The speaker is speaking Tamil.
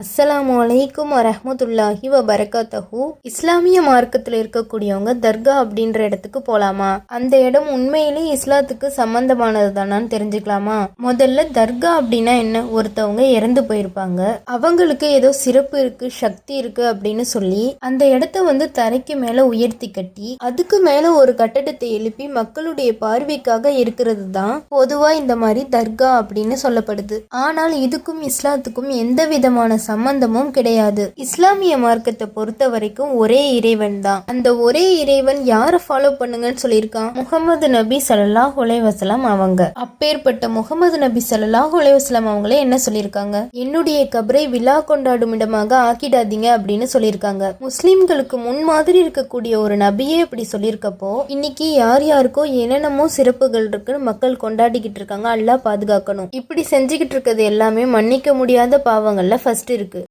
அஸ்ஸலாமு அலைக்கும் வரஹ்மத்துல்லாஹி வபரகாத்தஹு. இஸ்லாமிய மார்க்கத்தில் இருக்கக்கூடியவங்க தர்கா அப்படின்ற இடத்துக்கு போலாமா? அந்த இடம் உண்மையிலே இஸ்லாத்துக்கு சம்பந்தமானது தானான்னு தெரிஞ்சுக்கலாமா? முதல்ல தர்கா அப்படின்னா என்ன? ஒருத்தவங்க இறந்து போயிருப்பாங்க, அவங்களுக்கு ஏதோ சிறப்பு இருக்கு, சக்தி இருக்கு அப்படின்னு சொல்லி அந்த இடத்த தரைக்கு மேல உயர்த்தி கட்டி அதுக்கு மேல ஒரு கட்டடத்தை எழுப்பி மக்களுடைய பார்வைக்காக இருக்கிறது தான் பொதுவா இந்த மாதிரி தர்கா அப்படின்னு சொல்லப்படுது. ஆனால் இதுக்கும் இஸ்லாத்துக்கும் எந்த விதமான சம்பந்தமும் கிடையாது. இஸ்லாமிய மார்க்கத்தை பொறுத்த வரைக்கும் ஒரே இறைவன் தான். அந்த ஒரே இறைவன் யாரை ஃபாலோ பண்ணுங்கன்னு சொல்லியிருக்கான்? முகமது நபி ஸல்லல்லாஹு அலைஹி வஸல்லம் அவங்க. அப்பேற்பட்ட முகமது நபி ஸல்லல்லாஹு அலைஹி வஸல்லம் அவங்களே என்ன சொல்லியிருக்காங்க? என்னுடைய கபரை விழா கொண்டாடும் இடமாக ஆக்கிடாதீங்க அப்படின்னு சொல்லியிருக்காங்க. முஸ்லிம்களுக்கு முன்மாதிரி இருக்கக்கூடிய ஒரு நபியே இப்படி சொல்லியிருக்கப்போ இன்னைக்கு யார் யாருக்கோ என்னென்னமோ சிறப்புகள் இருக்குன்னு மக்கள் கொண்டாடிக்கிட்டு இருக்காங்க. அல்லாஹ் பாதுகாக்கணும். இப்படி செஞ்சுக்கிட்டு இருக்கிறது எல்லாமே மன்னிக்க முடியாத பாவங்கள்ல ஃபர்ஸ்ட் இருக்கு.